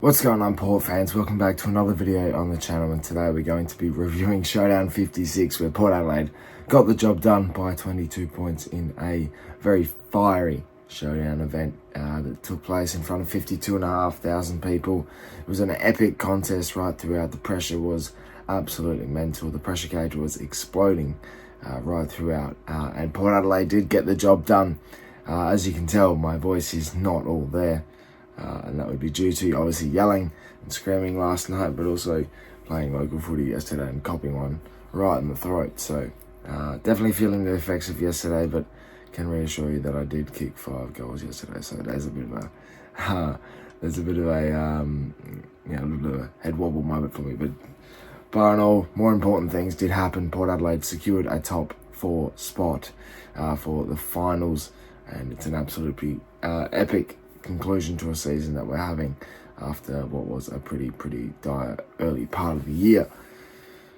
What's going on, Port fans? Welcome back to another video on the channel, and today we're going to be reviewing Showdown 56, where Port Adelaide got the job done by 22 points in a very fiery Showdown event that took place in front of 52,500 people. It was an epic contest right throughout. The pressure was absolutely mental. The pressure gauge was exploding right throughout, and Port Adelaide did get the job done. As you can tell, my voice is not all there. And that would be due to obviously yelling and screaming last night, but also playing local footy yesterday and copping one right in the throat. So definitely feeling the effects of yesterday, but can reassure you that I did kick 5 goals yesterday. So there's a bit of a a little bit of a head wobble moment for me. But bar and all, more important things did happen. Port Adelaide secured a top 4 spot for the finals, and it's an absolutely epic conclusion to a season that we're having after what was a pretty dire early part of the year.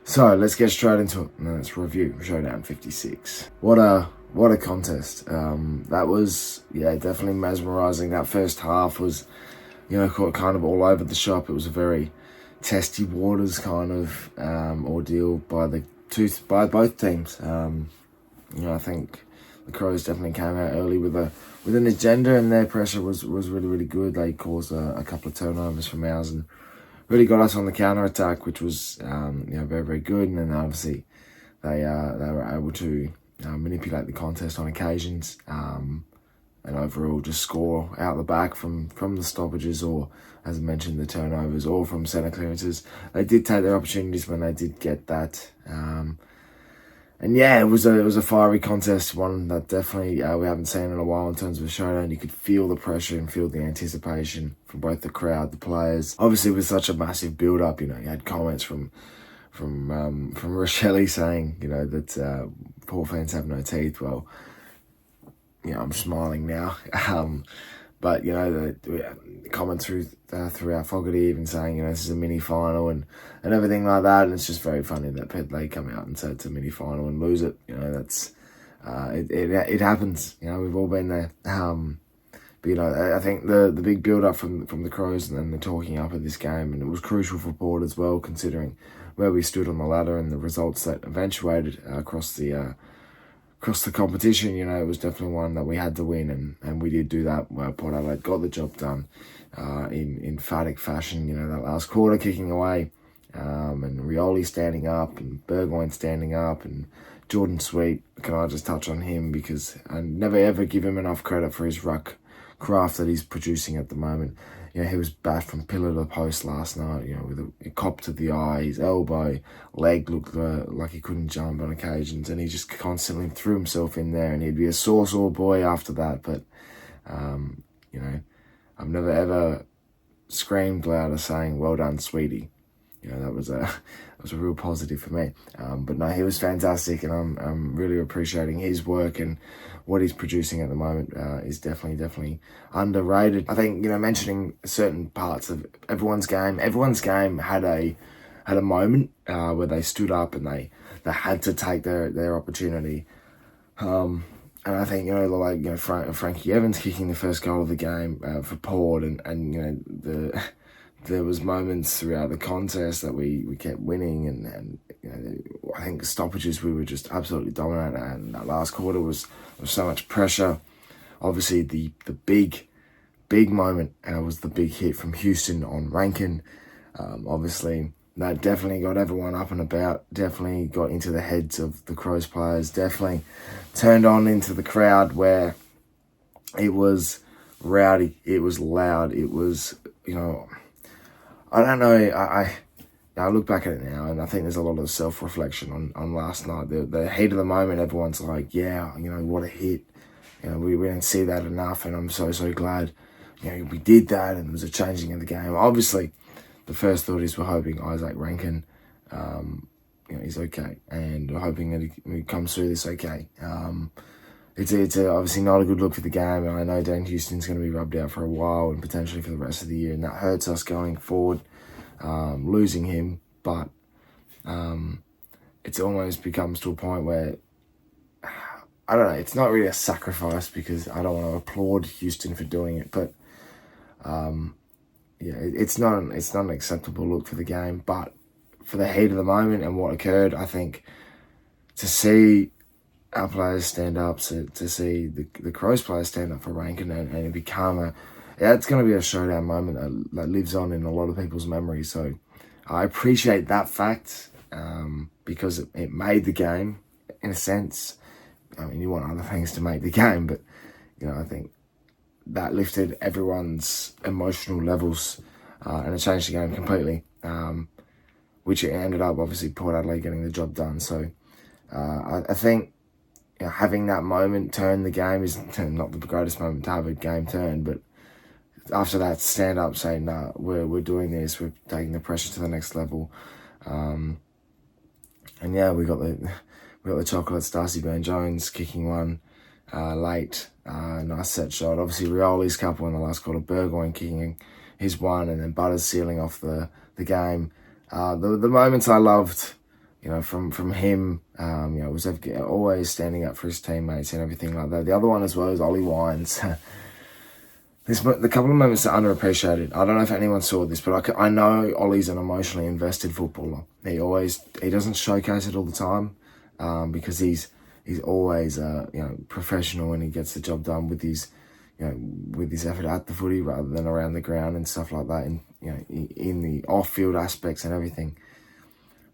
So let's get straight into it and let's review Showdown 56. What a contest. That was definitely mesmerizing. That first half was kind of all over the shop. It was a very testy waters kind of ordeal by both teams. I think the Crows definitely came out early with an agenda, and their pressure was really good. They caused a couple of turnovers from ours and really got us on the counter attack, which was very good. And then obviously they were able to manipulate the contest on occasions, and overall just score out the back from the stoppages, or as I mentioned, the turnovers, or from centre clearances. They did take their opportunities when they did get that. And yeah, it was a fiery contest, one that definitely we haven't seen in a while in terms of a showdown. You could feel the pressure and feel the anticipation from both the crowd, the players. Obviously, with such a massive build-up, you had comments from Rochelle saying, that Port fans have no teeth. Well, I'm smiling now. But the comments throughout Fogarty even saying, this is a mini final and everything like that, and it's just very funny that they come out and say it's a mini final and lose it. That's it happens. We've all been there. But I think the big build up from the Crows and then the talking up of this game, and it was crucial for Port as well, considering where we stood on the ladder and the results that eventuated across the competition. It was definitely one that we had to win, and we did do that. Port Adelaide got the job done in emphatic fashion. That last quarter kicking away, and Rioli standing up, and Burgoyne standing up, and Jordan Sweet. Can I just touch on him, because I never ever give him enough credit for his ruck craft that he's producing at the moment. He was bashed from pillar to post last night, with a cop to the eye. His elbow, leg looked like he couldn't jump on occasions, and he just constantly threw himself in there, and he'd be a sore boy after that. But, I've never ever screamed louder saying, "Well done, sweetie." That was a real positive for me. But no, he was fantastic, and I'm really appreciating his work, and what he's producing at the moment is definitely underrated. I think mentioning certain parts of everyone's game had a moment where they stood up and they had to take their opportunity. And I think Frankie Evans kicking the first goal of the game for Port, and there was moments throughout the contest that we kept winning, and I think the stoppages we were just absolutely dominant, and that last quarter was so much pressure. Obviously the big moment was the big hit from Houston on Rankin. Obviously that definitely got everyone up and about, definitely got into the heads of the Crows players, definitely turned on into the crowd, where it was rowdy, it was loud, it was, I don't know, I look back at it now, and I think there's a lot of self-reflection on last night. The heat of the moment, everyone's like, what a hit. We didn't see that enough, and I'm so glad, we did that, and it was a changing of the game. Obviously, the first thought is we're hoping Isaac Rankin, he's okay, and we're hoping that he comes through this okay. It's obviously not a good look for the game, and I know Dane Houston's going to be rubbed out for a while and potentially for the rest of the year, and that hurts us going forward, losing him. But it almost becomes to a point where, I don't know, it's not really a sacrifice, because I don't want to applaud Houston for doing it, but it's not an acceptable look for the game. But for the heat of the moment and what occurred, I think to see our players stand up, to see the Crows players stand up for Rankin and become it's going to be a showdown moment that lives on in a lot of people's memories. So I appreciate that fact because it made the game in a sense. I mean, you want other things to make the game, but I think that lifted everyone's emotional levels and it changed the game completely. Which it ended up obviously Port Adelaide getting the job done. So I think having that moment turn the game is not the greatest moment to have a game turn, but after that, stand up, say, nah, we're doing this, we're taking the pressure to the next level. And yeah, we got the Chocolates, Darcy Burn-Jones kicking one late, nice set shot. Obviously, Rioli's couple in the last quarter, Burgoyne kicking his one, and then Butters sealing off the game. The moments I loved, from him, was always standing up for his teammates and everything like that. The other one as well is Ollie Wines. The couple of moments are underappreciated. I don't know if anyone saw this, but I know Ollie's an emotionally invested footballer. He doesn't showcase it all the time, because he's always professional and he gets the job done with his effort at the footy rather than around the ground and stuff like that, and in the off-field aspects and everything.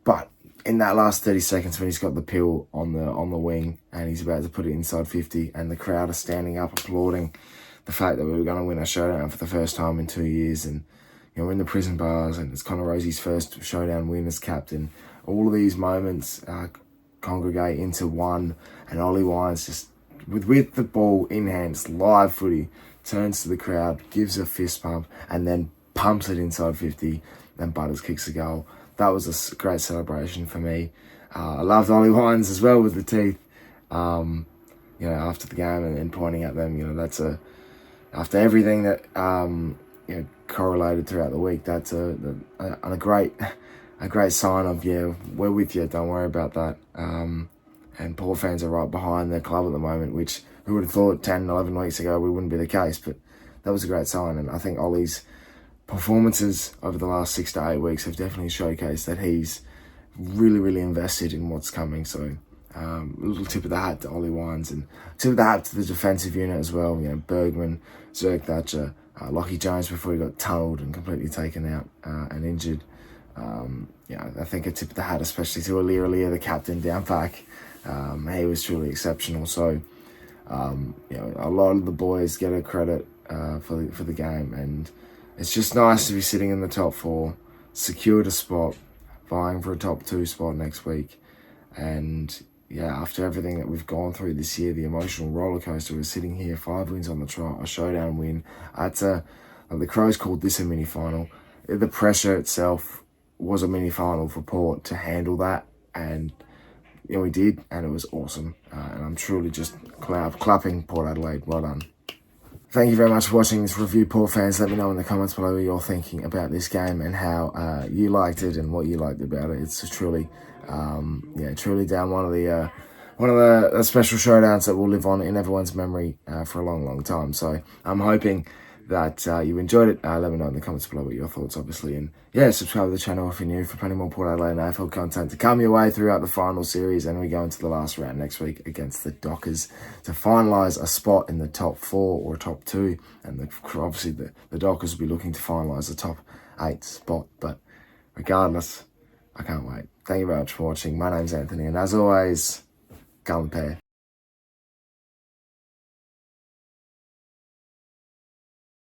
But in that last 30 seconds when he's got the pill on the wing and he's about to put it inside 50 and the crowd are standing up applauding the fact that we were going to win a showdown for the first time in 2 years, and we're in the prison bars and it's Connor Rosie's first showdown win as captain. All of these moments congregate into one, and Ollie Wines just with the ball in hand, it's live footy, turns to the crowd, gives a fist pump, and then pumps it inside 50, then Butters kicks a goal. That was a great celebration for me. I loved Ollie Wines as well with the teeth, after the game and pointing at them. After everything that correlated throughout the week, that's a great sign of we're with you, don't worry about that. And Port fans are right behind their club at the moment, which who would have thought 10, 11 weeks ago we wouldn't be the case, but that was a great sign. And I think Ollie's performances over the last 6 to 8 weeks have definitely showcased that he's really, really invested in what's coming. So a little tip of the hat to Ollie Wines, and tip of the hat to the defensive unit as well. Bergman, Zerk Thatcher, Lockie Jones before he got tunnelled and completely taken out and injured. I think a tip of the hat especially to Alir, the captain down back. He was truly exceptional. So a lot of the boys get a credit for the game, and it's just nice to be sitting in the top 4, secured a spot, vying for a top 2 spot next week. And after everything that we've gone through this year, the emotional roller coaster, we're sitting here, 5 wins on the trot, a showdown win. The Crows called this a mini final. The pressure itself was a mini final for Port to handle that, and we did, and it was awesome. And I'm truly just clapping Port Adelaide. Well done. Thank you very much for watching this review, Port fans. Let me know in the comments below what you're thinking about this game and how you liked it and what you liked about it. It's just truly down one of the special showdowns that will live on in everyone's memory for a long, long time. So I'm hoping that you enjoyed it. Let me know in the comments below what your thoughts, obviously. And subscribe to the channel if you're new for plenty more Port Adelaide and AFL content to come your way throughout the final series. And we go into the last round next week against the Dockers to finalise a spot in the top 4 or top 2. And obviously the Dockers will be looking to finalise the top 8 spot. But regardless, I can't wait. Thank you very much for watching. My name's Anthony, and as always, go ThePear.